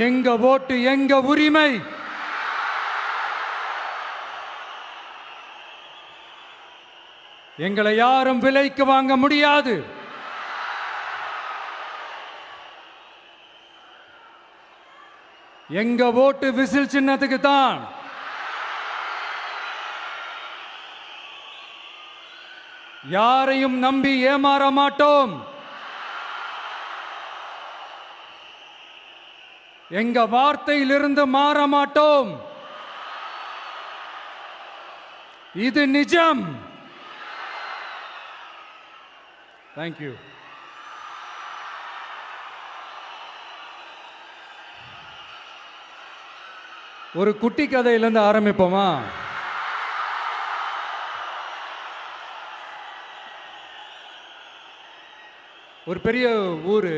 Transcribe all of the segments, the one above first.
எங்க ஓட்டு எங்க உரிமை. எங்களை யாரும் விலைக்கு வாங்க முடியாது. எங்க ஓட்டு விசில் சின்னத்துக்கு தான். யாரையும் நம்பி ஏமாற மாட்டோம். எங்க வார்த்தையிலிருந்து மாற மாட்டோம். இது நிஜம். தேங்க்யூ. ஒரு குட்டி கதையிலிருந்து ஆரம்பிப்போமா? ஒரு பெரிய ஊர்,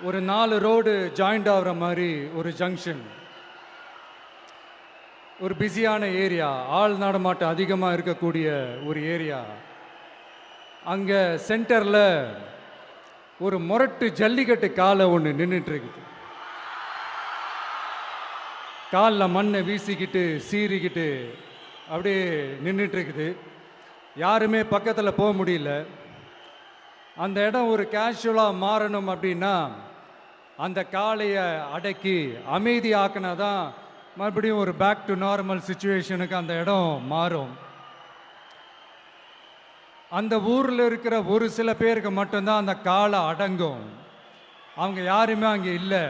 ஒரு 4 ரோடு ஜாயிண்ட் ஆகிற மாதிரி ஒரு ஜங்ஷன், ஒரு பிஸியான ஏரியா, ஆள் நடமாட்டம் அதிகமாக இருக்கக்கூடிய ஒரு ஏரியா. அங்கே சென்டரில் ஒரு முரட்டு ஜல்லிக்கட்டு காலை ஒன்று நின்றுட்டு இருக்குது. காலில் மண்ணை வீசிக்கிட்டு சீறிக்கிட்டு அப்படியே நின்றுட்டு இருக்குது. யாருமே பக்கத்தில் போக முடியல. அந்த இடம் ஒரு கேஷுவலாக மாறணும் அப்படின்னா அந்த காளையை அடக்கி அமைதி ஆக்கினா தான் மறுபடியும் ஒரு பேக் டு நார்மல் சுச்சுவேஷனுக்கு அந்த இடம் மாறும். அந்த ஊரில் இருக்கிற ஒரு சில பேருக்கு மட்டும்தான் அந்த காளை அடங்கும். அவங்க யாருமே அங்கே இல்லை.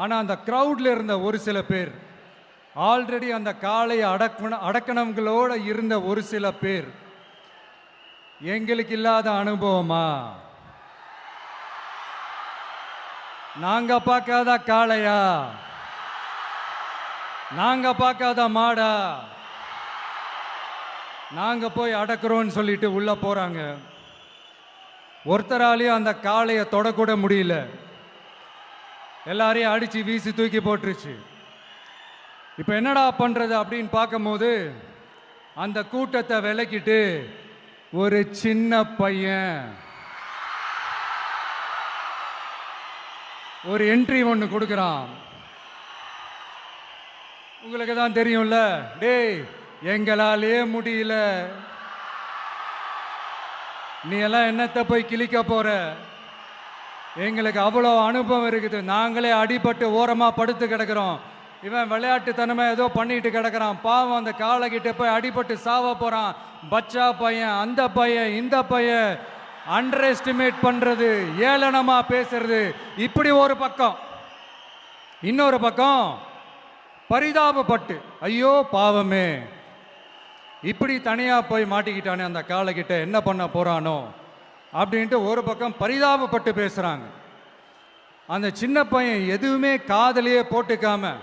ஆனால் அந்த க்ரௌடில் இருந்த ஒரு சில பேர், ஆல்ரெடி அந்த காளையை அடக்கணவங்களோட இருந்த ஒரு சில பேர், எங்களுக்கு இல்லாத அனுபவமா? நாங்க பார்க்காத காளையா? நாங்க பார்க்காத மாடா? நாங்க போய் அடக்குறோம்னு சொல்லிட்டு உள்ள போறாங்க. ஒருத்தராலையும் அந்த காளையை தொடக்கூட முடியல. எல்லாரையும் அடிச்சு வீசி தூக்கி போட்டுருச்சு. இப்போ என்னடா பண்றது அப்படின்னு பார்க்கும்போது அந்த கூட்டத்தை விலக்கிட்டு ஒரு சின்ன பையன் ஒரு என்ட்ரி ஒன்று கொடுக்குறான். உங்களுக்கு தான் தெரியும்ல, டேய் எங்களாலே முடியல, நீ எல்லாம் என்னத்தை போய் கிழிக்க போற? எங்களுக்கு அவ்வளோ அனுபவம் இருக்குது, நாங்களே அடிபட்டு ஓரமாக படுத்து கிடக்கிறோம். இவன் விளையாட்டுத்தனமாக ஏதோ பண்ணிட்டு கிடக்கிறான், பாவம் அந்த காளைகிட்ட போய் அடிபட்டு சாவ போகிறான். பச்சா பையன், அந்த பையன், இந்த பையன், அண்டர் எஸ்டிமேட் பண்ணுறது, ஏளனமாக பேசுறது, இப்படி ஒரு பக்கம். இன்னொரு பக்கம் பரிதாபப்பட்டு, ஐயோ பாவமே, இப்படி தனியாக போய் மாட்டிக்கிட்டானே அந்த காளைகிட்ட, என்ன பண்ண போகிறானோ அப்படின்ட்டு ஒரு பக்கம் பரிதாபப்பட்டு பேசுகிறாங்க. அந்த சின்ன பையன் எதுவுமே காதலையே போட்டுக்காம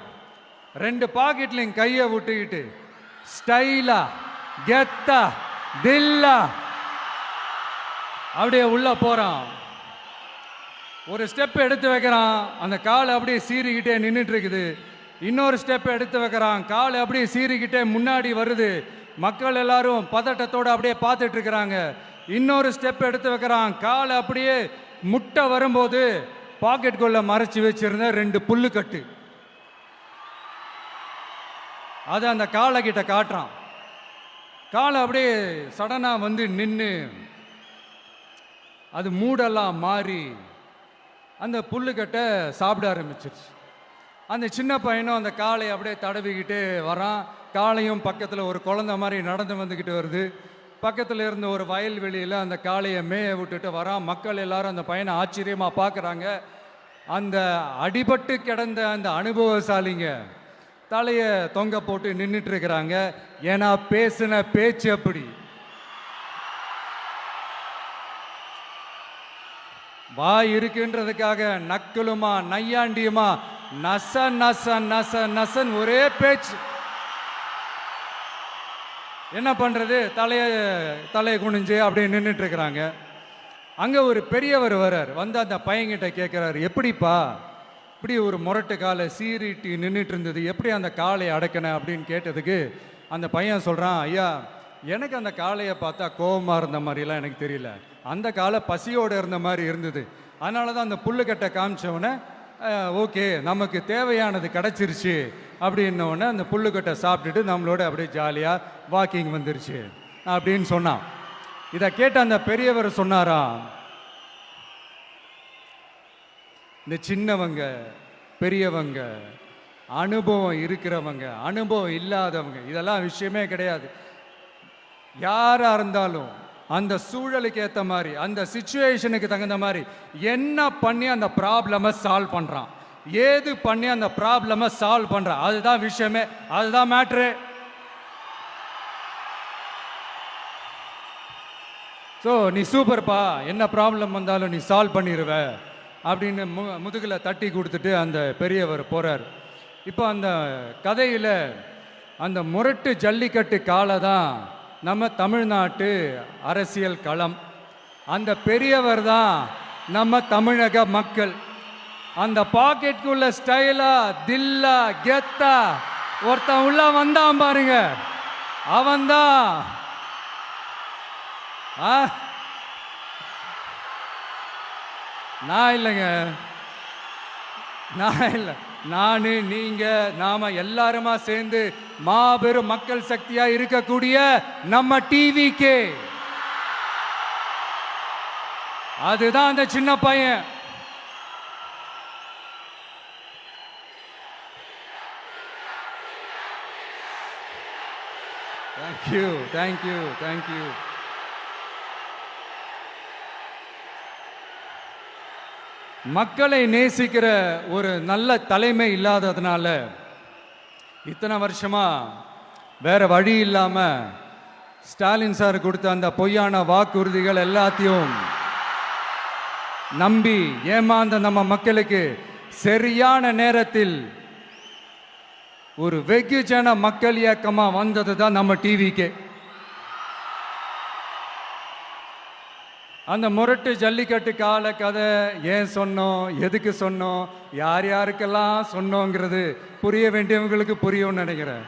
2 பாக்கெட்லையும் கையை விட்டுக்கிட்டு ஸ்டைலா கெத்தா தில்லா அப்படியே உள்ள போறான். ஒரு ஸ்டெப் எடுத்து வைக்கிறான், அந்த காலை அப்படியே சீறிக்கிட்டே நின்றுட்டு இருக்குது. இன்னொரு ஸ்டெப் எடுத்து வைக்கிறான், காலை அப்படியே சீறிக்கிட்டே முன்னாடி வருது. மக்கள் எல்லாரும் பதட்டத்தோடு அப்படியே பார்த்துட்டு இருக்கிறாங்க. இன்னொரு ஸ்டெப் எடுத்து வைக்கிறான், காலை அப்படியே முட்டை வரும்போது பாக்கெட்டுக்குள்ள மறைச்சி வச்சிருந்த 2 புல்லுக்கட்டு அதை அந்த காளை கிட்ட காட்டுறான். காளை அப்படியே சடனாக வந்து நின்று அது மூடெல்லாம் மாறி அந்த புல்லுக்கட்டை சாப்பிட ஆரம்பிச்சிருச்சு. அந்த சின்ன பையனும் அந்த காளையை அப்படியே தடவிக்கிட்டு வரான். காளையும் பக்கத்தில் ஒரு குழந்தை மாதிரி நடந்து வந்துக்கிட்டு வருது. பக்கத்தில் இருந்த ஒரு வயல்வெளியில் அந்த காளையை மேய விட்டுட்டு வரான். மக்கள் எல்லாரும் அந்த பையனை ஆச்சரியமாக பார்க்குறாங்க. அந்த அடிபட்டு கிடந்த அந்த அனுபவசாலிங்க தலையை தொங்க போட்டு நின்றுட்டு இருக்கிறாங்க. ஏன்னா பேசின பேச்சு அப்படி. வாய் இருக்குன்றதுக்காக நக்கலுமா நையாண்டியுமா நச நச நச நசன் ஒரே பேச்சு. என்ன பண்ணுறது, தலையை குனிஞ்சு அப்படியே நின்றுட்டு இருக்கிறாங்க. அங்கே ஒரு பெரியவர் வர்றார். வந்து அந்த பையன்கிட்ட கேட்குறாரு, எப்படிப்பா இப்படி ஒரு முரட்டு காலை சீறிட்டு நின்றுட்டு இருந்தது, எப்படி அந்த காலை அடக்கின அப்படின்னு கேட்டதுக்கு அந்த பையன் சொல்கிறான், ஐயா எனக்கு அந்த காளையை பார்த்தா கோபமாக இருந்த மாதிரிலாம் எனக்கு தெரியல. அந்த காளை பசியோடு இருந்த மாதிரி இருந்தது. அதனால தான் அந்த புல்லுக்கட்டை காமிச்சவொடனே ஓகே நமக்கு தேவையானது கிடச்சிருச்சு அப்படின்னோடனே அந்த புல்லுக்கட்டை சாப்பிட்டுட்டு நம்மளோட அப்படியே ஜாலியாக வாக்கிங் வந்துருச்சு அப்படின்னு சொன்னான். இதை கேட்ட அந்த பெரியவர் சொன்னாராம், இந்த சின்னவங்க பெரியவங்க அனுபவம் இருக்கிறவங்க அனுபவம் இல்லாதவங்க இதெல்லாம் விஷயமே கிடையாது. யாராக இருந்தாலும் அந்த சூழலுக்கு ஏற்ற மாதிரி அந்த சிச்சுவேஷனுக்கு தகுந்த மாதிரி என்ன பண்ணி அந்த ப்ராப்ளமை சால்வ் பண்ணுறான், ஏது பண்ணி அந்த ப்ராப்ளமை சால்வ் பண்ணுறான், அதுதான் விஷயமே, அதுதான் மேட்ரு. ஸோ நீ சூப்பர்ப்பா, என்ன ப்ராப்ளம் வந்தாலும் நீ சால்வ் பண்ணிடுவ அப்படின்னு முதுகில் தட்டி கொடுத்துட்டு அந்த பெரியவர் போகிறார். இப்போ அந்த கதையில் அந்த முரட்டு ஜல்லிக்கட்டு காலை தான் நம்ம தமிழ்நாட்டு அரசியல் களம். அந்த பெரியவர் தான் நம்ம தமிழக மக்கள். அந்த பாக்கெட்டுக்குள்ள ஸ்டைலா தில்லா கெத்தா ஒருத்தன் உள்ள வந்தான் பாருங்க, அவன்தான் நான் இல்லைங்க, நான் இல்லை, நானு நீங்க நாம எல்லாருமா சேர்ந்து மாபெரும் மக்கள் சக்தியா இருக்கக்கூடிய நம்ம டிவிக்கு, அதுதான் அந்த சின்ன பையன். Thank you thank you thank you. மக்களை நேசிக்கிற ஒரு நல்ல தலைமை இல்லாததுனால இத்தனை வருஷமா வேற வழி இல்லாம ஸ்டாலின் சார் கொடுத்த அந்த பொய்யான வாக்குறுதிகள் எல்லாத்தையும் நம்பி ஏமாந்த நம்ம மக்களுக்கு சரியான நேரத்தில் ஒரு வெகுஜன மக்கள் இயக்கமா வந்தது தான் நம்ம டிவிக்கு. அந்த முரட்டு ஜல்லிக்கட்டு கால கதை ஏன் சொன்னோம், எதுக்கு சொன்னோம், யார் யாருக்கெல்லாம் சொன்னோங்கிறது புரிய வேண்டியவங்களுக்கு புரியும்னு நினைக்கிறேன்.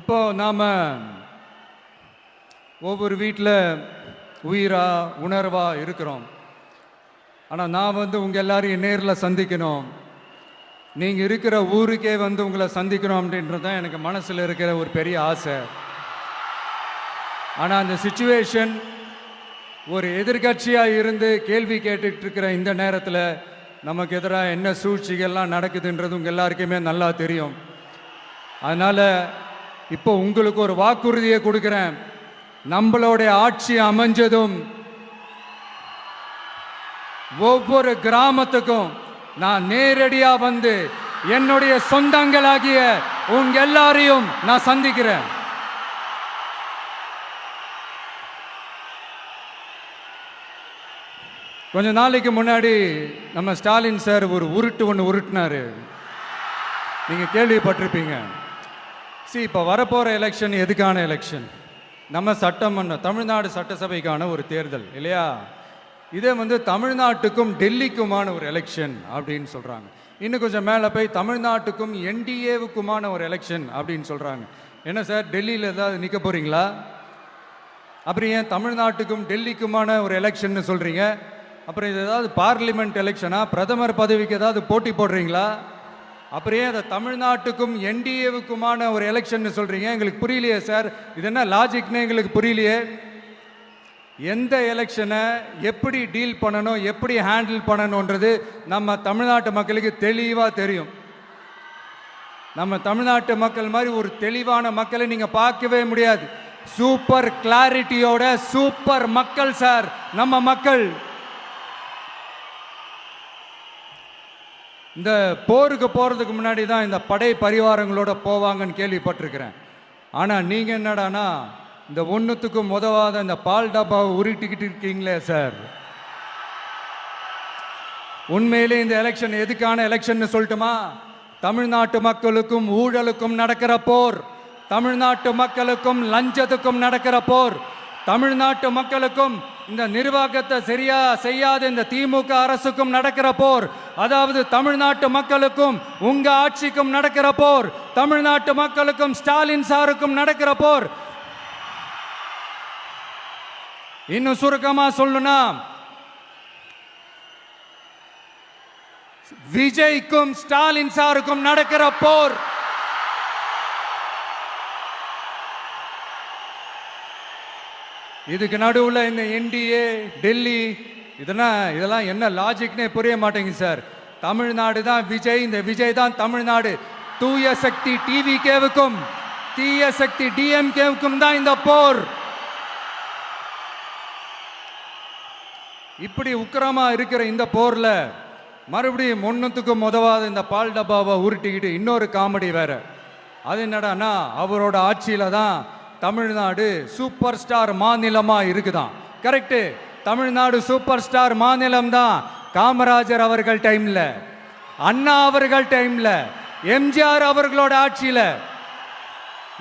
இப்போ நாம ஒவ்வொரு வீட்டில் உயிரா உணர்வா இருக்கிறோம். ஆனால் நான் உங்க எல்லாரையும் நேரில் சந்திக்கணும், நீங்கள் இருக்கிற ஊருக்கே உங்களை சந்திக்கணும் அப்படின்றது தான் எனக்கு மனசில் இருக்கிற ஒரு பெரிய ஆசை. ஆனால் அந்த சிச்சுவேஷன் ஒரு எதிர்கட்சியாக இருந்து கேள்வி கேட்டுட்டு இருக்கிற இந்த நேரத்தில் நமக்கு எதிராக என்ன சூழ்ச்சிகள்லாம் நடக்குதுன்றது உங்கள் எல்லாருக்குமே நல்லா தெரியும். அதனால் இப்போ உங்களுக்கு ஒரு வாக்குறுதியை கொடுக்குறேன், நம்மளுடைய ஆட்சி அமைஞ்சதும் ஒவ்வொரு கிராமத்துக்கும் நான் நேரடியா வந்து என்னுடைய சொந்தங்களாகிய உங்க எல்லாரையும் நான் சந்திக்கிறேன். கொஞ்ச நாளைக்கு முன்னாடி நம்ம ஸ்டாலின் சார் ஒரு உருட்டு ஒன்று உருட்டினாரு, நீங்க கேள்விப்பட்டிருப்பீங்க. இப்போ வரப்போற எலெக்ஷன் எதுக்கான எலெக்ஷன்? நம்ம சட்டமன்ற தமிழ்நாடு சட்டசபைக்கான ஒரு தேர்தல் இல்லையா? இதே தமிழ்நாட்டுக்கும் டெல்லிக்குமான ஒரு எலெக்ஷன் அப்படின்னு சொல்கிறாங்க. இன்னும் கொஞ்சம் மேலே போய் தமிழ்நாட்டுக்கும் என்டிஏவுக்குமான ஒரு எலெக்ஷன் அப்படின்னு சொல்கிறாங்க. என்ன சார், டெல்லியில் ஏதாவது நிற்க போகிறீங்களா? அப்புறம் ஏன் தமிழ்நாட்டுக்கும் டெல்லிக்குமான ஒரு எலெக்ஷன் சொல்கிறீங்க? அப்புறம் இது ஏதாவது பார்லிமெண்ட் எலெக்ஷனா, பிரதமர் பதவிக்கு ஏதாவது போட்டி போடுறீங்களா? அப்புறம் ஏன் அதை தமிழ்நாட்டுக்கும் என்டிஏவுக்குமான ஒரு எலெக்ஷன் சொல்கிறீங்க? எங்களுக்கு புரியலையே சார், இது என்ன லாஜிக்னு எங்களுக்கு புரியலையே. எந்த எலெக்ஷனை எப்படி டீல் பண்ணணும், எப்படி ஹேண்டில் பண்ணணுன்றது நம்ம தமிழ்நாட்டு மக்களுக்கு தெளிவாக தெரியும். நம்ம தமிழ்நாட்டு மக்கள் மாதிரி ஒரு தெளிவான மக்களை நீங்கள் பார்க்கவே முடியாது. சூப்பர் கிளாரிட்டியோட சூப்பர் மக்கள் சார் நம்ம மக்கள். இந்த போருக்கு போகிறதுக்கு முன்னாடி தான் இந்த படை பரிவாரங்களோட போவாங்கன்னு கேள்விப்பட்டிருக்கிறேன். ஆனால் நீங்கள் என்னடானா இந்த ஒன்றுத்துக்கும் உதவாத இந்த பால் டப்பாவை உருட்டிக்கிட்டு இருக்கீங்களே சார். உண்மையிலே இந்த எலெக்ஷன் எதுக்கான எலெக்ஷன் சொல்லட்டுமா? தமிழ்நாட்டு மக்களுக்கும் ஊழலுக்கும் நடக்கிற போர், தமிழ்நாட்டு மக்களுக்கும் லஞ்சத்துக்கும் நடக்கிற போர், தமிழ்நாட்டு மக்களுக்கும் இந்த நிர்வாகத்தை சரியா செய்யாத இந்த திமுக அரசுக்கும் நடக்கிற போர், அதாவது தமிழ்நாட்டு மக்களுக்கும் உங்க ஆட்சிக்கும் நடக்கிற போர், தமிழ்நாட்டு மக்களுக்கும் ஸ்டாலின் சாருக்கும் நடக்கிற போர். இன்னும் சுருக்கமா சொல்லணும்னா, விஜய்க்கும் ஸ்டாலின் சாருக்கும் நடக்கிற போர். இதுக்கு நடுவுல இந்த என்டிஏ, டெல்லி, இதெல்லாம் என்ன லாஜிக்னே புரிய மாட்டேங்குது சார். தமிழ்நாடு தான் விஜய், இந்த விஜய் தான் தமிழ்நாடு. தூய சக்தி டிவிகேவுக்கும் தீய சக்தி டிஎம்கேவுக்கும் தான் இந்த போர். இப்படி உக்கிரமா இருக்கிற இந்த போர்ல மறுபடியும் ஒன்னுத்துக்கும் உதவாத இந்த பால் டப்பாவை உருட்டிக்கிட்டு இன்னொரு காமெடி வேற. அது என்னடான்னா, அவரோட ஆட்சியில தான் தமிழ்நாடு சூப்பர் ஸ்டார் மாநிலமா இருக்குதான். கரெக்டு, தமிழ்நாடு சூப்பர் ஸ்டார் மாநிலம் தான். காமராஜர் அவர்கள் டைம்ல, அண்ணா அவர்கள் டைம்ல, எம்ஜிஆர் அவர்களோட ஆட்சியில.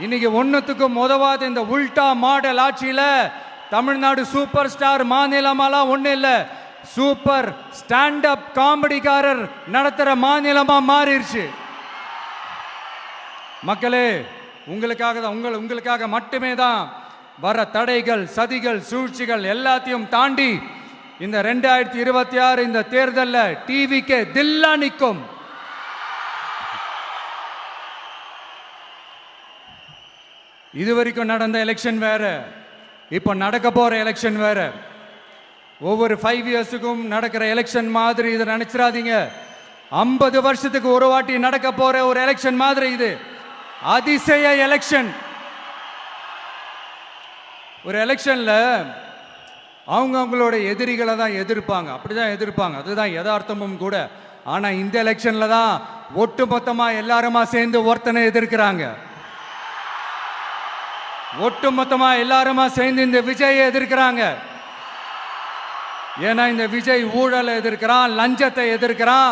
இன்னைக்கு ஒன்னுத்துக்கும் உதவாத இந்த உல்டா மாடல் ஆட்சியில தமிழ்நாடு சூப்பர் ஸ்டார் மாநிலமாலாம் ஒண்ணு இல்ல, சூப்பர் ஸ்டாண்ட் அப் காமெடிக்காரர் நடத்துற மாநிலமா மாறிடுச்சு. மக்களே, உங்களுக்காக மட்டுமே தான் வர தடைகள், சதிகள், சூழ்ச்சிகள் எல்லாத்தையும் தாண்டி இந்த 2026 இந்த தேர்தலில் டிவிக்கு தில்லா நிற்கும். இதுவரைக்கும் நடந்த எலெக்ஷன் வேற, இப்ப நடக்க போற எலெக்ஷன் வேற. ஒவ்வொரு 5 இயர்ஸுக்கும் நடக்கிற எலெக்ஷன் மாதிரி இதை நினைச்சிடாதீங்க. 50 வருஷத்துக்கு ஒரு வாட்டி நடக்க போற ஒரு எலெக்ஷன் மாதிரி இது. அதிசய எலெக்ஷன். ஒரு எலெக்ஷன்ல அவங்களோட எதிரிகளை தான் எதிர்ப்பாங்க, அப்படிதான் எதிர்ப்பாங்க, அதுதான் யதார்த்தமும் கூட. ஆனா இந்த எலெக்ஷன்ல தான் ஒட்டுமொத்தமா எல்லாருமா சேர்ந்து ஒருத்தனை எதிர்க்கிறாங்க. ஒட்டுமொத்தமா எல்லாருமா சேர்ந்து இந்த விஜயை எதிர்க்கிறாங்க. ஏன்னா இந்த விஜய் ஊழலை எதிர்க்கிறான், லஞ்சத்தை எதிர்க்கிறான்,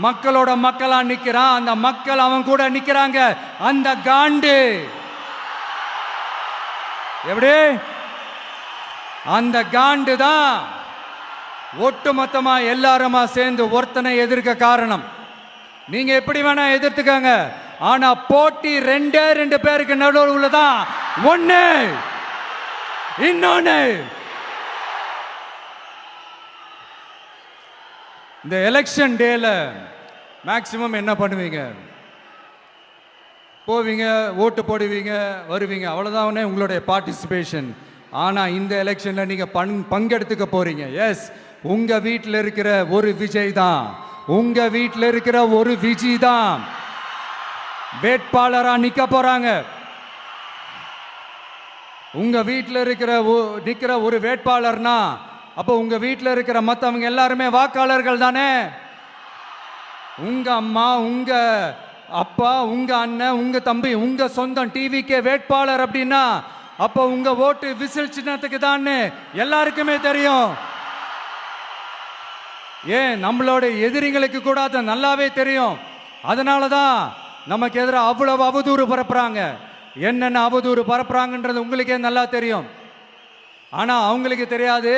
மக்களோட மக்களா நிக்கிறான். அந்த மக்கள் அவன் கூட நிக்கிறாங்க. அந்த காண்டு எப்படி? அந்த காண்டு தான் ஒட்டுமொத்தமா எல்லாருமா சேர்ந்து ஒருத்தனை எதிர்க்க காரணம். நீங்க எப்படி வேணா எதிர்த்துக்கங்க, ஆனா போட்டி 2 பேருக்கு நடுவில் உள்ளதான் ஒண்ணு. இன்னொன்னு, இந்த எலெக்ஷன் டேல மேக்சிமம் என்ன பண்ணுவீங்க? போவீங்க, ஓட்டு போடுவீங்க, வருவீங்க, அவ்வளவுதான் உங்களுடைய பார்ட்டிசிபேஷன். ஆனா இந்த எலெக்ஷன்ல நீங்க பங்கெடுத்துக்க போறீங்க. எஸ், உங்க வீட்டில் இருக்கிற ஒரு விஜய் தான், உங்க வீட்டில் இருக்கிற ஒரு விஜய் தான் வேட்பாளரா நிக்க போறாங்க. உங்க வீட்டில் நிக்கிற ஒரு வேட்பாளர்னா அப்போ உங்க வீட்டில் இருக்கிற மற்றவங்க எல்லாருமே வாக்காளர்கள் தானே. உங்க அம்மா, உங்க அப்பா, உங்க அண்ணன், உங்க தம்பி, உங்க சொந்தம் டிவிக்கே வேட்பாளர் அப்படின்னா அப்போ உங்க ஓட்டு விசில் சின்னத்துக்கு தான் எல்லாருக்குமே தெரியும். ஏன், நம்மளோட எதிரிங்களுக்கு கூட அது நல்லாவே தெரியும். அதனாலதான் நமக்கு எதிராக அவ்வளவு அவதூறு பரப்புறாங்க. என்னென்ன அவதூறு பரப்புறாங்கன்றது உங்களுக்கே நல்லா தெரியும். ஆனா அவங்களுக்கு தெரியாது,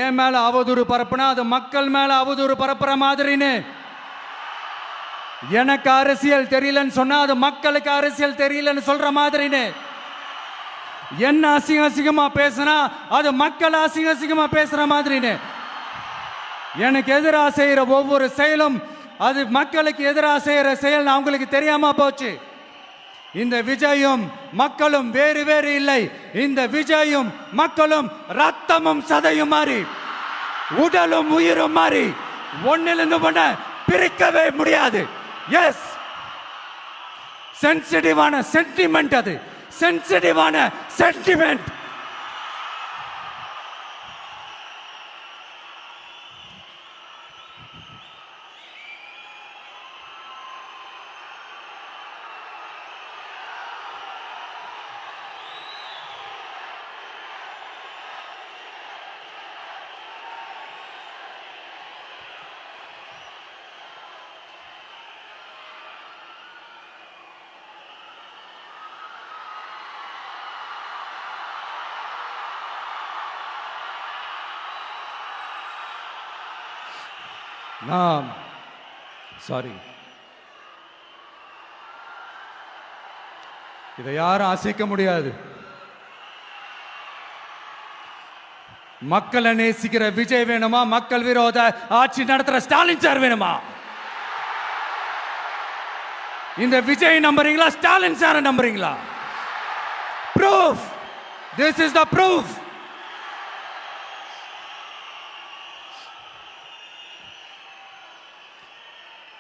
ஏன் மேல அவதூறு பரப்புனா அது மக்கள் மேல அவதூறு பரப்புற மாதிரின்னு. எனக்கு அரசியல் தெரியலன்னு சொன்னா அது மக்களுக்கு அரசியல் தெரியலன்னு சொல்ற மாதிரின்னு. என்ன அசிங்கமா பேசினா அது மக்கள் அசிங்கமா பேசுற மாதிரின்னு. எனக்கு எதிராக செய்யற ஒவ்வொரு செயலும் அது மக்களுக்கு எதிராக செய்யற செயல் அவங்களுக்கு தெரியாம போச்சு. இந்த விஜயும் மக்களும் வேறு வேறு இல்லை. இந்த விஜயும் மக்களும் ரத்தமும் சதையும் மாறி, உடலும் உயிரும் மாறி, ஒன்னிலிருந்து ஒண்ண பிரிக்கவே முடியாது. எஸ், சென்சிட்டிவான சென்டிமெண்ட், அது சென்சிட்டிவான சென்டிமெண்ட். நான் சாரி, இதை யாரும் அசைக்க முடியாது. மக்களை நேசிக்கிற விஜய் வேணுமா, மக்கள் விரோத ஆட்சி நடத்துற ஸ்டாலின் சார் வேணுமா? இந்த விஜய் நம்புறீங்களா, ஸ்டாலின் சார் நம்புறீங்களா? Proof, this is the proof.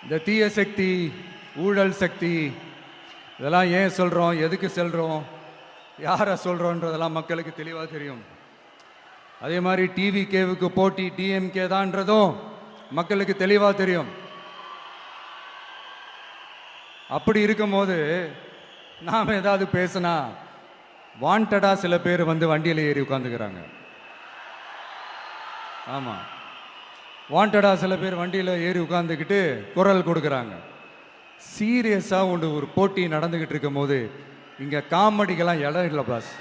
இந்த தீய சக்தி, ஊழல் சக்தி, இதெல்லாம் ஏன் சொல்றோம், எதுக்கு சொல்றோம், யாரை சொல்றோன்றதெல்லாம் மக்களுக்கு தெளிவாக தெரியும். அதே மாதிரி டிவிகேவுக்கு போட்டி டிஎம்கே தான்றதும் மக்களுக்கு தெளிவாக தெரியும். அப்படி இருக்கும்போது நாம் ஏதாவது பேசினா வாண்டடா சில பேர் வந்து வண்டியில் ஏறி உட்காந்துக்கிறாங்க. ஆமாம், வாண்டடா சில பேர் வண்டியில் ஏறி உட்காந்துக்கிட்டு குரல் கொடுக்குறாங்க. சீரியஸாக ஒரு போட்டி நடந்துக்கிட்டு இருக்கும் போது இங்கே காமெடிக்கெல்லாம் இடம் இல்லை பாஸ்.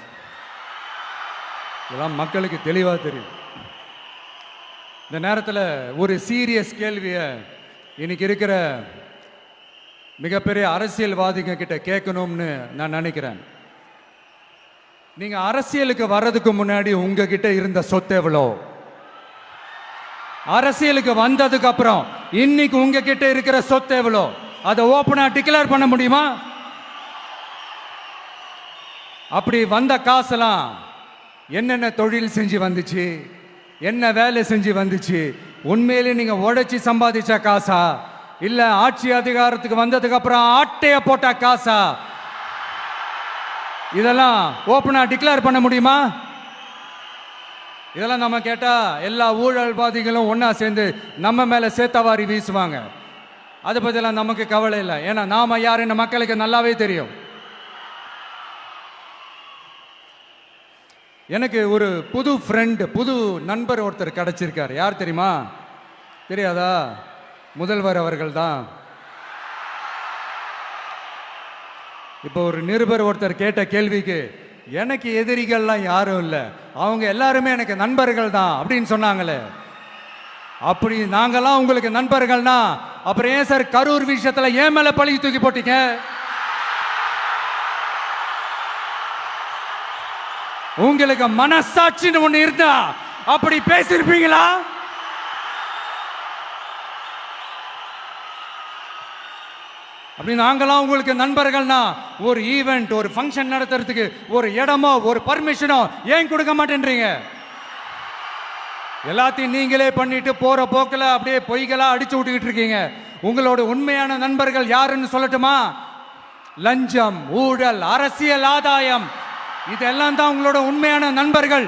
இதெல்லாம் மக்களுக்கு தெளிவாக தெரியும். இந்த நேரத்தில் ஒரு சீரியஸ் கேள்வியை இன்னைக்கு இருக்கிற மிகப்பெரிய அரசியல்வாதிங்க கிட்ட கேட்கணும்னு நான் நினைக்கிறேன். நீங்க அரசியலுக்கு வர்றதுக்கு முன்னாடி உங்ககிட்ட இருந்த சொத்து எவ்வளோ? அரசியலுக்கு வந்ததுக்கு அப்புறம் இன்னைக்கு உங்ககிட்ட இருக்கிற சொத்து எவ்வளோ? அதை ஓப்பனா டிக்ளேர் பண்ண முடியுமா? அப்படி வந்த காசெல்லாம் என்னென்ன தொழில் செஞ்சு வந்துச்சு, என்ன வேலை செஞ்சு வந்துச்சு, உண்மையிலே நீங்க உழைச்சி சம்பாதிச்ச காசா, இல்ல ஆட்சி அதிகாரத்துக்கு வந்ததுக்கு அப்புறம் ஆட்டைய போட்ட காசா? இதெல்லாம் ஓப்பனா டிக்ளேர் பண்ண முடியுமா? இதெல்லாம் நம்ம கேட்டா எல்லா ஊழல்வாதிகளும் ஒன்னா சேர்ந்து நம்ம மேல சேத்தவாரி வீசுவாங்க. அதை பத்தியெல்லாம் நமக்கு கவலை இல்லை. ஏன்னா நாம யாருன்னு மக்களுக்கு நல்லாவே தெரியும். எனக்கு ஒரு புது ஃப்ரெண்டு, புது நண்பர் ஒருத்தர் கிடைச்சிருக்காரு. யார் தெரியுமா? தெரியாதா? முதல்வர் அவர்கள் தான். இப்போ ஒரு நிருபர் ஒருத்தர் கேட்ட கேள்விக்கு எனக்கு எதிரிகள்லாம் யாரும் இல்லை, அவங்க எல்லாருமே எனக்கு நண்பர்கள் தான் அப்படின்னு சொன்னாங்களே. அப்படி நாங்கெல்லாம் உங்களுக்கு நண்பர்கள்னா அப்புறம் ஏன் சார் கரூர் விஷயத்துல ஏன் மேல பழி தூக்கி போட்டீங்க? உங்களுக்கு மனசாட்சின்னு ஒண்ணு இருந்தா அப்படி பேசிருப்பீங்களா? அப்படி நாங்களாம் உங்களுக்கு நண்பர்கள்னா ஒரு ஈவெண்ட், ஒரு ஃபங்க்ஷன் நடத்துறதுக்கு ஒரு இடமோ ஒரு பர்மிஷனோ ஏன் கொடுக்க மாட்டேன்றீங்க? எல்லாத்தையும் நீங்களே பண்ணிட்டு போற போக்கில் அப்படியே பொய்களா அடிச்சு விட்டுக்கிட்டு இருக்கீங்க. உங்களோட உண்மையான நண்பர்கள் யாருன்னு சொல்லட்டுமா? லஞ்சம், ஊழல், அரசியல் ஆதாயம், இதெல்லாம் தான் உங்களோட உண்மையான நண்பர்கள்.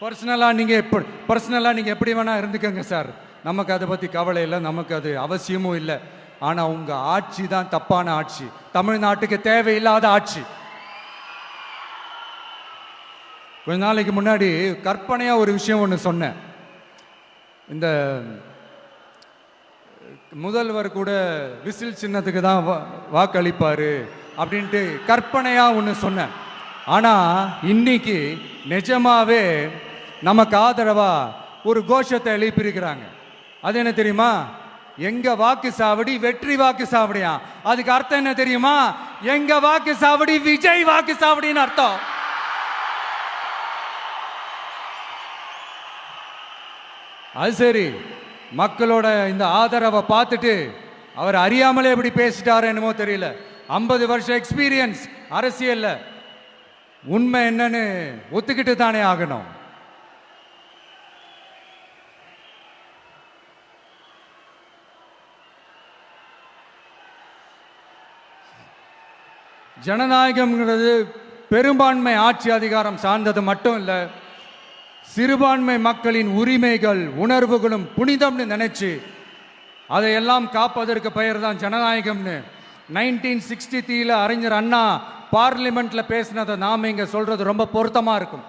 பர்சனலா நீங்க எப்படி வேணா இருந்துக்கங்க சார், நமக்கு அதை பத்தி கவலை இல்லை, நமக்கு அது அவசியமும் இல்லை. ஆனா உங்க ஆட்சி தான் தப்பான ஆட்சி, தமிழ்நாட்டுக்கு தேவையில்லாத ஆட்சி. கொஞ்ச நாளைக்கு முன்னாடி கற்பனையா ஒரு விஷயம் ஒன்று சொன்னேன். இந்த முதல்வர் கூட விசில் சின்னத்துக்கு தான் வாக்களிப்பாரு அப்படின்ட்டு கற்பனையா ஒன்று சொன்னேன். ஆனா இன்னைக்கு நிஜமாவே நமக்கு ஆதரவா ஒரு கோஷத்தை எழுப்பியிருக்கிறாங்க. அது என்ன தெரியுமா? எங்க வாக்கு சாவடி வெற்றி வாக்கு சாவடியா. அதுக்கு அர்த்தம் என்ன தெரியுமா? எங்க வாக்கு சாவடி விஜய் வாக்கு சாவடின்னு அர்த்தம். அது சரி, மக்களோட இந்த ஆதரவை பார்த்துட்டு அவர் அறியாமலே எப்படி பேசிட்டாரு என்னமோ தெரியல. 50 வருஷம் எக்ஸ்பீரியன்ஸ் அரசியல்ல, உண்மை என்னன்னு ஒத்துக்கிட்டு தானே ஆகணும். ஜனநாயகம்ங்கிறது பெரும்பான்மை ஆட்சி அதிகாரம் சார்ந்தது மட்டும் இல்லை, சிறுபான்மை மக்களின் உரிமைகள் உணர்வுகளும் புனிதம்னு நினைச்சு அதையெல்லாம் காப்பதற்கு பெயர் தான் ஜனநாயகம்னு 1963 அறிஞர் அண்ணா பார்லிமெண்ட்ல பேசினதை நாம இங்க சொல்றது ரொம்ப பொருத்தமா இருக்கும்.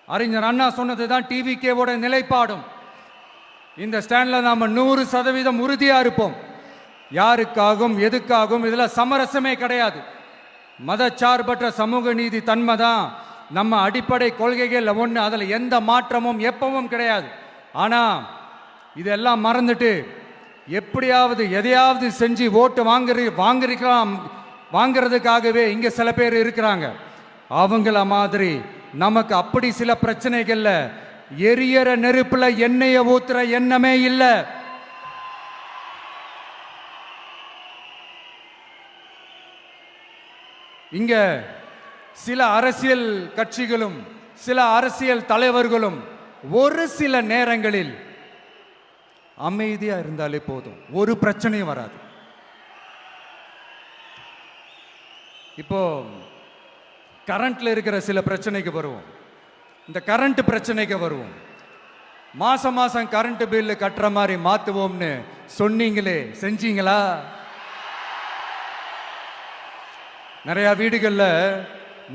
அறிஞர் அண்ணா சொன்னது தான் டிவிகேவோட நிலைப்பாடும். இந்த ஸ்டாண்ட்ல நாம 100% உறுதியா இருப்போம். யாருக்காகவும் எதுக்காகவும் இதுல சமரசமே கிடையாது. மதச்சார்பற்ற சமூக நீதி தன்மை தான் நம்ம அடிப்படை கொள்கைகள் ஒன்று. அதில் எந்த மாற்றமும் எப்பவும் கிடையாது. ஆனா இதெல்லாம் மறந்துட்டு எப்படியாவது எதையாவது செஞ்சு ஓட்டு வாங்குறதுக்காகவே இங்க சில பேர் இருக்கிறாங்க. அவங்கள மாதிரி நமக்கு அப்படி சில பிரச்சனைகள்ல எரியற நெருப்புல எண்ணெய ஊத்துற எண்ணமே இல்லை. இங்க சில அரசியல் கட்சிகளும் சில அரசியல் தலைவர்களும் ஒரு சில நேரங்களில் அமைதியா இருந்தாலே போதும், ஒரு பிரச்சனையும் வராது. இப்போ கரண்ட்ல இருக்கிற சில பிரச்சனைக்கு வருவோம். இந்த கரண்ட் பிரச்சனைக்கு வருவோம். மாசம் மாசம் கரண்ட் பில்லு கட்டுற மாதிரி மாத்துவோம்னு சொன்னீங்களே, செஞ்சீங்களா? நிறைய வீடுகளில்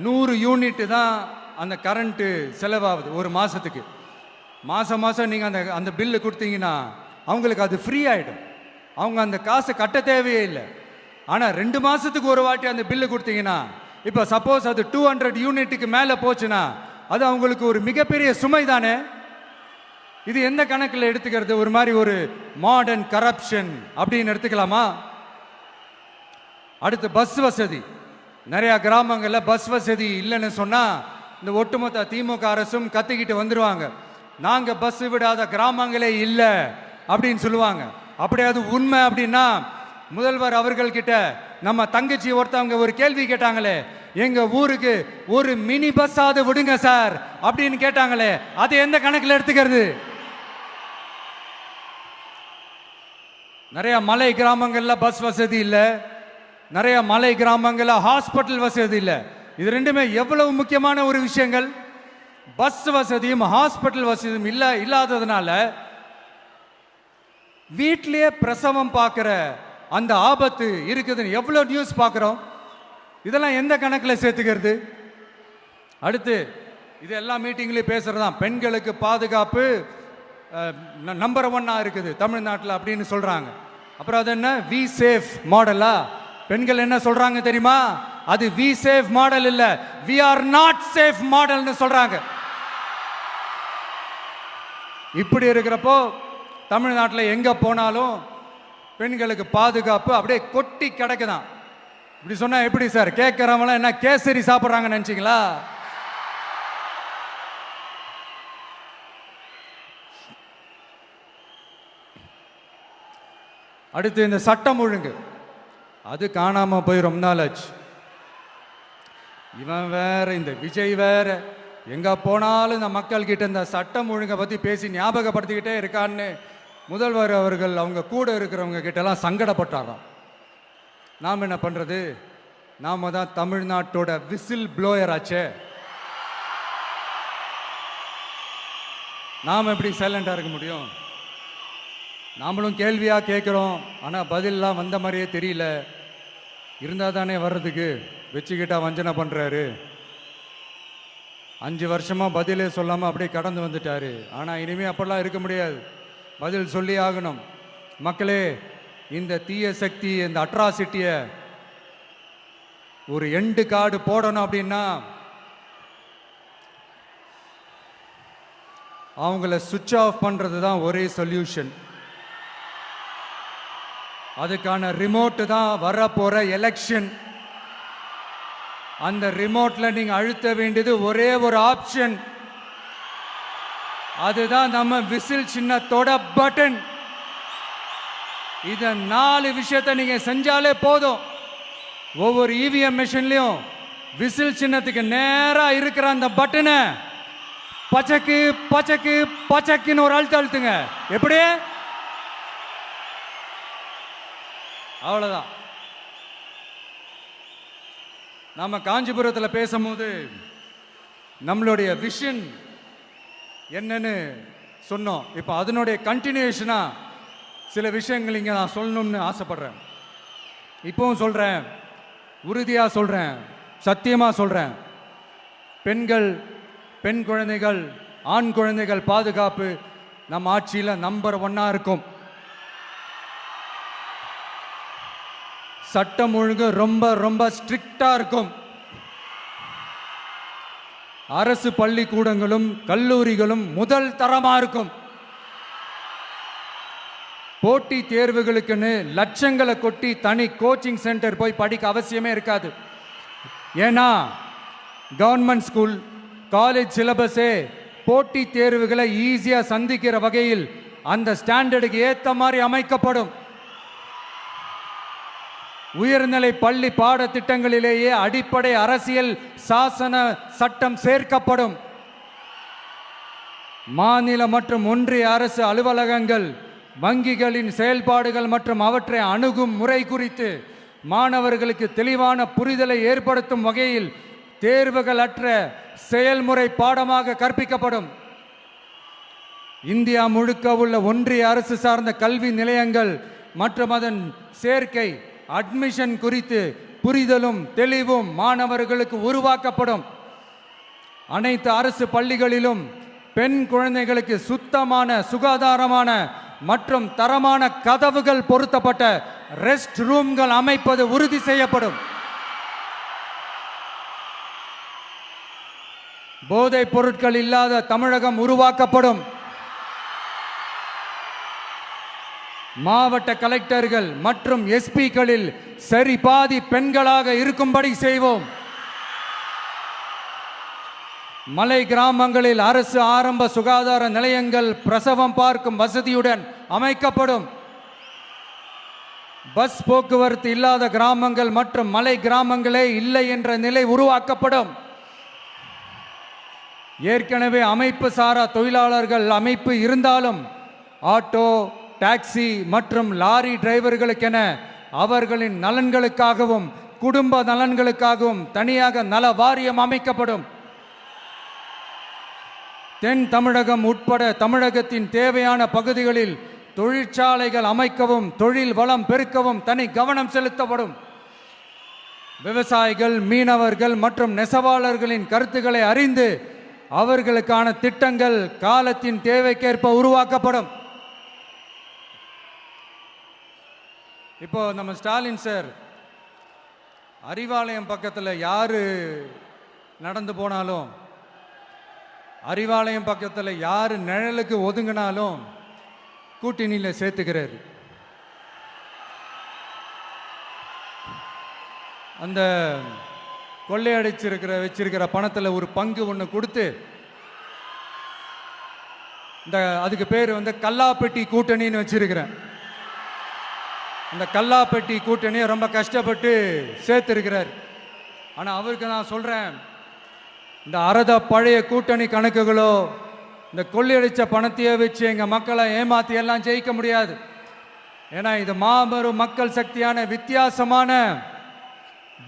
100 யூனிட் தான் அந்த கரண்ட்டு செலவாகுது ஒரு மாசத்துக்கு. மாசம் மாசம் நீங்க அந்த பில்லு கொடுத்தீங்கன்னா அவங்களுக்கு அது ஃப்ரீ ஆயிடும். அவங்க அந்த காசை கட்ட தேவையே இல்லை. ஆனா 2 மாசத்துக்கு ஒரு வாட்டி அந்த பில்லு கொடுத்தீங்கன்னா, இப்ப சப்போஸ் அது 200 யூனிட்டுக்கு மேல போச்சுன்னா அது அவங்களுக்கு ஒரு மிகப்பெரிய சுமை தானே. இது எந்த கணக்கில் எடுத்துக்கிறது? ஒரு மாதிரி ஒரு மாடர்ன் கரப்ஷன் அப்படின்னு எடுத்துக்கலாமா? அடுத்து பஸ் வசதி. நிறைய கிராமங்கள்ல பஸ் வசதி இல்லைன்னு சொன்னா இந்த ஒட்டுமொத்த திமுக அரசும் கத்திக்கிட்டு வந்துருவாங்க. நாங்க பஸ் விடாத கிராமங்களே இல்லை அப்படின்னு சொல்லுவாங்க. அப்படி அது உண்மை அப்படின்னா முதல்வர் அவர்கள் கிட்ட நம்ம தங்கச்சி ஒருத்தவங்க ஒரு கேள்வி கேட்டாங்களே, எங்க ஊருக்கு ஒரு மினி பஸ் ஆவது விடுங்க சார் அப்படின்னு கேட்டாங்களே, அது எந்த கணக்கில் எடுத்துக்கிறது? நிறைய மலை கிராமங்கள்ல பஸ் வசதி இல்லை, நிறைய மலை கிராமங்கள்ல ஹாஸ்பிட்டல் வசதி இல்லை. இது ரெண்டுமே எவ்வளவு முக்கியமான ஒரு விஷயங்கள். பஸ் வசதியும் ஹாஸ்பிட்டல் வசதியும் இல்லாததுனால வீட்டிலேயே பிரசவம் பார்க்கிற அந்த ஆபத்து இருக்குதுன்னு எவ்வளவு நியூஸ் பார்க்கிறோம். இதெல்லாம் எந்த கணக்கில் சேர்த்துக்கிறது? அடுத்து இது எல்லா மீட்டிங்லயும் பேசுறதுதான், பெண்களுக்கு பாதுகாப்பு நம்பர் 1 இருக்குது தமிழ்நாட்டில் அப்படின்னு சொல்றாங்க. அப்புறம் அது என்ன, வி சேஃப் மாடலா? பெண்கள் என்ன சொல்றாங்க தெரியுமா? அது வி சேஃப் மாடல் இல்ல, வி ஆர் நாட் சேஃப் மாடல்னு சொல்றாங்க. இப்படி இருக்கிறப்போ தமிழ்நாட்டில் எங்க போனாலும் பெண்களுக்கு பாதுகாப்பு அப்படியே கொட்டி கிடக்குதான். இப்படி சொன்னா எப்படி சார்? கேட்கறவங்க என்ன கேசரி சாப்பிட்றாங்க நினைச்சீங்களா? அடுத்து இந்த சட்டம் ஒழுங்கு, அது காணாம போய் ரொம்ப நாள் ஆச்சு. இவன் வேற, இந்த விஜய் வேற, எங்க போனாலும் இந்த மக்கள் கிட்ட இந்த சட்டம் ஒழுங்கை பத்தி பேசி ஞாபகப்படுத்திக்கிட்டே இருக்கான்னு முதல்வர் அவர்கள் அவங்க கூட இருக்கிறவங்க கிட்டலாம் சங்கடப்பட்டாராம். நாம் என்ன பண்றது? நாம தான் தமிழ்நாட்டோட விசில் ப்ளோயர் ஆச்சே. நாம் எப்படி சைலண்டா இருக்க முடியும்? நாமளும் கேள்வியா கேட்குறோம், ஆனால் பதிலெலாம் வந்த மாதிரியே தெரியல. இருந்தால் தானே வர்றதுக்கு, வச்சுக்கிட்டா வஞ்சனை பண்ணுறாரு. 5 வருஷமா பதிலே சொல்லாமல் அப்படியே கடந்து வந்துட்டாரு. ஆனால் இனிமேல் அப்படிலாம் இருக்க முடியாது, பதில் சொல்லி ஆகணும். மக்களே, இந்த தீய சக்தி, இந்த அட்ராசிட்டியை ஒரு எண்டு கார்டு போடணும் அப்படின்னா அவங்கள சுவிட்ச் ஆஃப் பண்ணுறது தான் ஒரே சொல்யூஷன். அதுக்கான ரிமோட் தான் வரப்போற எலெக்ஷன். அந்த ரிமோட்ல நீங்க அழுத்த வேண்டியது ஒரே ஒரு ஆப்ஷன், அதுதான் நம்ம விசில் சின்னத்தோட பட்டன். இத 4 விஷயத்தை நீங்க செஞ்சாலே போதும். ஒவ்வொரு இவிஎம் மெஷின்லயும் விசில் சின்னத்துக்கு நேரா இருக்கிற அந்த பட்டனை பச்சக்கு பச்சக்கு பச்சக்குன்னு ஒரு அழுத்துங்க. எப்படி? அவ்வளவுதான். நாம காஞ்சிபுரத்தில் பேசும்போது நம்மளுடைய விஷன் என்னன்னு சொன்னோம். இப்போ அதனுடைய கண்டினியூஷனா சில விஷயங்கள் இங்கே நான் சொல்லணும்னு ஆசைப்படுறேன். இப்பவும் சொல்றேன், உறுதியா சொல்றேன், சத்தியமா சொல்றேன். பெண்கள், பெண் குழந்தைகள், ஆண் குழந்தைகள் பாதுகாப்பு நம்ம ஆட்சியில் நம்பர் 1 இருக்கும். சட்டம் ஒழுங்கு ரொம்ப ரொம்ப ஸ்ட்ரிக்டா இருக்கும். அரசு பள்ளிக்கூடங்களும் கல்லூரிகளும் முதல் தரமா இருக்கும். போட்டி தேர்வுகளுக்குன்னு லட்சங்களை கொட்டி தனி கோச்சிங் சென்டர் போய் படிக்க அவசியமே இருக்காது. ஏன்னா கவர்மெண்ட் ஸ்கூல் காலேஜ் சிலபஸே போட்டி தேர்வுகளை ஈஸியாக சந்திக்கிற வகையில் அந்த ஸ்டாண்டர்டுக்கு ஏற்ற மாதிரி அமைக்கப்படும். உயர்நிலை பள்ளி பாடத்திட்டங்களிலேயே அடிப்படை அரசியல் சாசன சட்டம் சேர்க்கப்படும். மாநில மற்றும் ஒன்றிய அரசு அலுவலகங்கள் வங்கிகளின் செயல்பாடுகள் மற்றும் அவற்றை அணுகும் முறை குறித்து மாணவர்களுக்கு தெளிவான புரிதலை ஏற்படுத்தும் வகையில் தேர்வுகள் அற்ற செயல்முறை பாடமாக கற்பிக்கப்படும். இந்தியா முழுக்க உள்ள ஒன்றிய அரசு சார்ந்த கல்வி நிலையங்கள் மற்றும் அதன் சேர்க்கை அட்மிஷன் குறித்து புரிதலும் தெளிவும் மாணவர்களுக்கு உருவாக்கப்படும். அனைத்து அரசு பள்ளிகளிலும் பெண் குழந்தைகளுக்கு சுத்தமான சுகாதாரமான மற்றும் தரமான கதவுகள் பொருத்தப்பட்ட ரெஸ்ட் ரூம்கள் அமைப்பது உறுதி செய்யப்படும். போதைப் பொருட்கள் இல்லாத தமிழகம் உருவாக்கப்படும். மாவட்ட கலெக்டர்கள் மற்றும் எஸ்பிக்களில் சரி பாதி பெண்களாக இருக்கும்படி செய்வோம். மலை கிராமங்களில் அரசு ஆரம்ப சுகாதார நிலையங்கள் பிரசவம் பார்க்கும் வசதியுடன் அமைக்கப்படும். பஸ் போக்குவரத்து இல்லாத கிராமங்கள் மற்றும் மலை கிராமங்களே இல்லை என்ற நிலை உருவாக்கப்படும். ஏற்கனவே அமைப்பு சாரா தொழிலாளர்கள் அமைப்பு இருந்தாலும் ஆட்டோ, டாக்ஸி மற்றும் லாரி டிரைவர்களுக்கென அவர்களின் நலன்களுக்காகவும் குடும்ப நலன்களுக்காகவும் தனியாக நல வாரியம் அமைக்கப்படும். தென் தமிழகம் உட்பட தமிழகத்தின் தேவையான பகுதிகளில் தொழிற்சாலைகள் அமைக்கவும் தொழில் வளம் பெருக்கவும் தனி கவனம் செலுத்தப்படும். விவசாயிகள், மீனவர்கள் மற்றும் நெசவாளர்களின் கருத்துக்களை அறிந்து அவர்களுக்கான திட்டங்கள் காலத்தின் தேவைக்கேற்ப உருவாக்கப்படும். இப்போ நம்ம ஸ்டாலின் சார் அறிவாலயம் பக்கத்தில் யாரு நடந்து போனாலும், அறிவாலயம் பக்கத்தில் யாரு நிழலுக்கு ஒதுங்கினாலும் கூட்டணியில் சேர்த்துக்கிறார். அந்த வச்சிருக்கிற பணத்தில் ஒரு பங்கு ஒன்று கொடுத்து அதுக்கு பேர் கல்லாப்பெட்டி கூட்டணின்னு வச்சிருக்கிறேன். அந்த கல்லாப்பெட்டி கூட்டணியை ரொம்ப கஷ்டப்பட்டு சேர்த்திருக்கிறார். ஆனால் அவருக்கு நான் சொல்கிறேன், இந்த அறத பழைய கூட்டணி கணக்குகளோ இந்த கொள்ளையடிச்ச பணத்தையே வச்சு எங்கள் மக்களை ஏமாற்றி எல்லாம் ஜெயிக்க முடியாது. ஏன்னா இது மாபெரும் மக்கள் சக்தியான வித்தியாசமான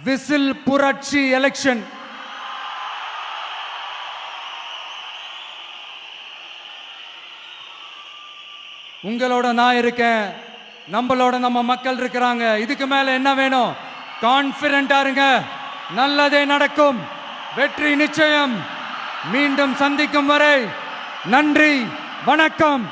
விசில் புரட்சி எலெக்ஷன். உங்களோட நான் இருக்கேன், நம்மளோட நம்ம மக்கள் இருக்கிறாங்க. இதுக்கு மேல என்ன வேணும்? கான்பிடென்ட்டா இருங்க, நல்லதே நடக்கும், வெற்றி நிச்சயம். மீண்டும் சந்திக்கும் வரை நன்றி, வணக்கம்.